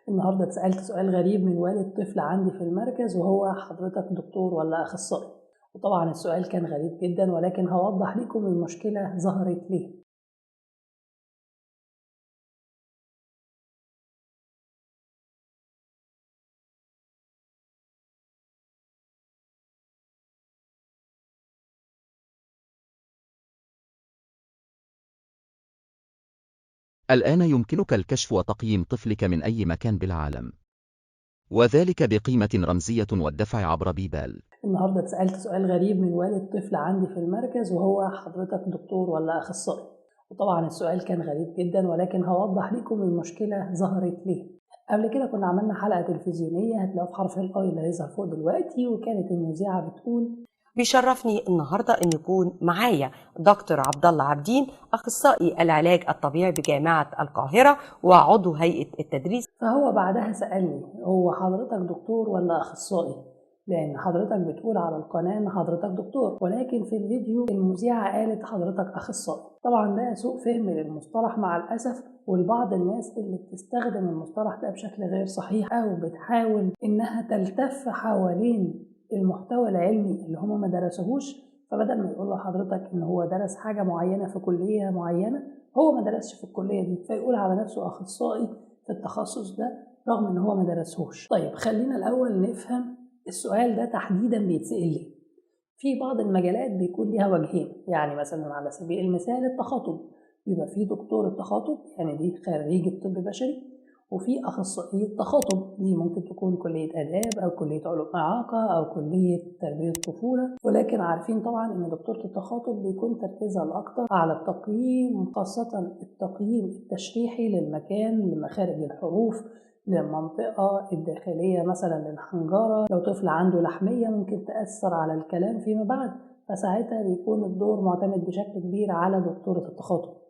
النهاردة اتسألت سؤال غريب من والد طفل عندي في المركز، وهو حضرتك دكتور ولا أخصائي؟ وطبعا السؤال كان غريب جدا، ولكن هوضح لكم المشكلة ظهرت ليه. الآن يمكنك الكشف وتقييم طفلك من أي مكان بالعالم، وذلك بقيمة رمزية والدفع عبر بيبال. النهاردة اتسألت سؤال غريب من والد طفل عندي في المركز، وهو حضرتك دكتور ولا أخصائي؟ وطبعا السؤال كان غريب جدا، ولكن هوضح لكم المشكلة ظهرت ليه. قبل كده كنا عملنا حلقة تلفزيونية هتلاقوا في حرف الآي اللي هيظهر فوق دلوقتي، وكانت المذيعة بتقول: بيشرفني النهارده ان يكون معايا دكتور عبد الله عابدين، اخصائي العلاج الطبيعي بجامعه القاهره وعضو هيئه التدريس. فهو بعدها سألني: هو حضرتك دكتور ولا أخصائي؟ لأن حضرتك بتقول على القناة إن حضرتك دكتور، ولكن في الفيديو المذيعة قالت حضرتك أخصائي. طبعا ده سوء فهم للمصطلح مع الأسف، والبعض الناس اللي بتستخدم المصطلح ده بشكل غير صحيح أو بتحاول إنها تلتف حوالين المحتوى العلمي اللي هم ما درسوهوش، فبدل ما يقول لحضرتك إن هو درس حاجة معينة في كلية معينة، هو ما درسش في الكلية دي، فيقول على نفسه أخصائي في التخصص ده رغم ان هو ما درسهوش. طيب خلينا الاول نفهم السؤال ده تحديدا بيتسأل ليه. في بعض المجالات بيكون ليها وجهين، يعني مثلا على سبيل المثال التخاطب، يبقى في دكتور التخاطب يعني دي خريجة طب بشري، وفي أخصائية تخاطب دي ممكن تكون كلية آداب أو كلية علوم إعاقة أو كلية تربية طفولة. ولكن عارفين طبعا إن دكتورة التخاطب بيكون تركيزها الأكتر على التقييم، خاصة التقييم التشريحي للمكان، لمخارج الحروف، للمنطقة الداخلية مثلا للحنجرة. لو طفل عنده لحمية ممكن تأثر على الكلام فيما بعد، فساعتها بيكون الدور معتمد بشكل كبير على دكتورة التخاطب.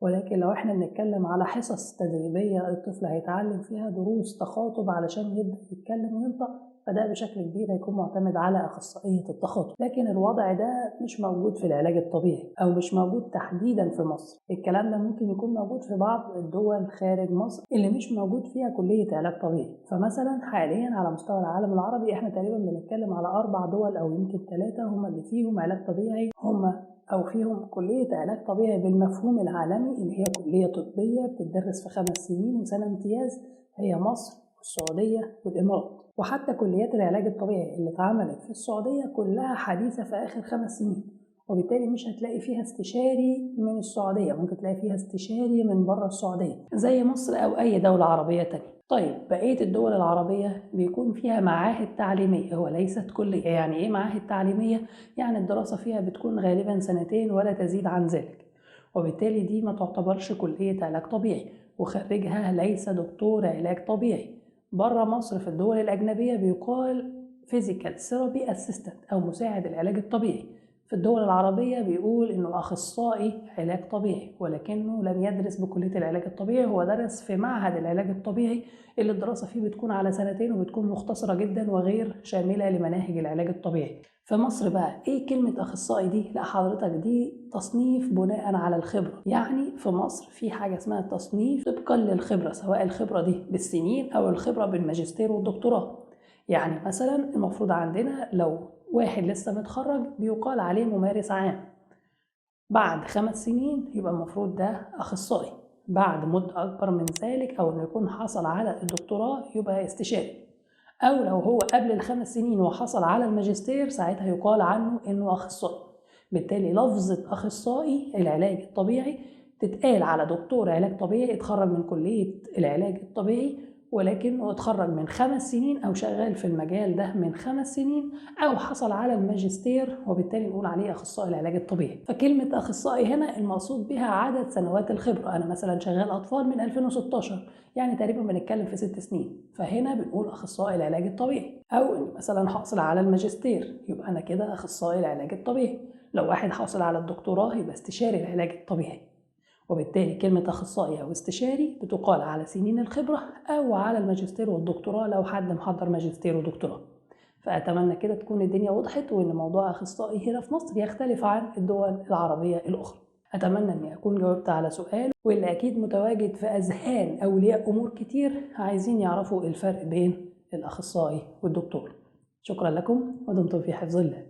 ولكن لو احنا بنتكلم على حصص تدريبية الطفل هيتعلم فيها دروس تخاطب علشان يبدأ يتكلم وينطق، فده بشكل كبير هيكون معتمد على أخصائية التخاطب. لكن الوضع ده مش موجود في العلاج الطبيعي، أو مش موجود تحديدا في مصر. الكلام ده ممكن يكون موجود في بعض الدول خارج مصر اللي مش موجود فيها كلية علاج طبيعي. فمثلا حاليا على مستوى العالم العربي احنا تقريبا بنتكلم على 4 دول أو يمكن 3 هم اللي فيهم علاج طبيعي، أو فيهم كلية علاج طبيعي بالمفهوم العالمي، اللي هي كلية طبية بتدرس في 5 سنين وسنة امتياز، هي مصر والسعودية والإمارات. وحتى كليات العلاج الطبيعي اللي اتعملت في السعودية كلها حديثة في آخر 5 سنين، وبالتالي مش هتلاقي فيها استشاري من السعودية، ممكن تلاقي فيها استشاري من بره السعودية زي مصر أو أي دولة عربية تانية. طيب بقية الدول العربية بيكون فيها معاهد تعليمية وليست كلية. يعني إيه معاهد تعليمية؟ يعني الدراسة فيها بتكون غالبا 2 سنين ولا تزيد عن ذلك، وبالتالي دي ما تعتبرش كلية علاج طبيعي، وخريجها ليس دكتور علاج طبيعي. بره مصر في الدول الأجنبية بيقال Physical Therapy Assistant أو مساعد العلاج الطبيعي. في الدول العربية بيقول إنه أخصائي علاج طبيعي، ولكنه لم يدرس بكلية العلاج الطبيعي، هو درس في معهد العلاج الطبيعي اللي الدراسة فيه بتكون على 2 سنين وبتكون مختصرة جدا وغير شاملة لمناهج العلاج الطبيعي. في مصر بقى إيه كلمة أخصائي دي؟ لا حضرتك، دي تصنيف بناء على الخبرة. يعني في مصر في حاجة اسمها تصنيف طبقا للخبرة، سواء الخبرة دي بالسنين أو الخبرة بالماجستير والدكتوراه. يعني مثلا المفروض عندنا لو واحد لسه متخرج بيقال عليه ممارس عام، بعد 5 سنين يبقى المفروض ده أخصائي، بعد مدة أكبر من ذلك أو إنه يكون حصل على الدكتوراه يبقى استشاري، أو لو هو قبل ال5 سنين وحصل على الماجستير ساعتها يقال عنه إنه أخصائي. بالتالي لفظة أخصائي العلاج الطبيعي تتقال على دكتور علاج طبيعي اتخرج من كلية العلاج الطبيعي، ولكنه اتخرج من 5 سنين أو شغال في المجال ده من 5 سنين أو حصل على الماجستير، وبالتالي نقول عليه أخصائي العلاج الطبيعي. فكلمة أخصائي هنا المقصود بها عدد سنوات الخبرة. أنا مثلا شغال أطفال من 2016، يعني تقريبا بنتكلم في 6 سنين، فهنا بنقول أخصائي العلاج الطبيعي. أو إن مثلا حاصل على الماجستير يبقى أنا كده أخصائي العلاج الطبيعي. لو واحد حاصل على الدكتوراه يبقى استشاري العلاج الطبيعي. وبالتالي كلمة أخصائي أو استشاري بتقال على سنين الخبرة أو على الماجستير والدكتوراه لو حد محضر ماجستير ودكتوراه. فأتمنى كده تكون الدنيا وضحت، وإن موضوع أخصائي هنا في مصر يختلف عن الدول العربية الأخرى. أتمنى أني أكون جاوبت على سؤال واللي أكيد متواجد في أذهان أولياء أمور كتير عايزين يعرفوا الفرق بين الأخصائي والدكتور. شكرا لكم ودمتم في حفظ الله.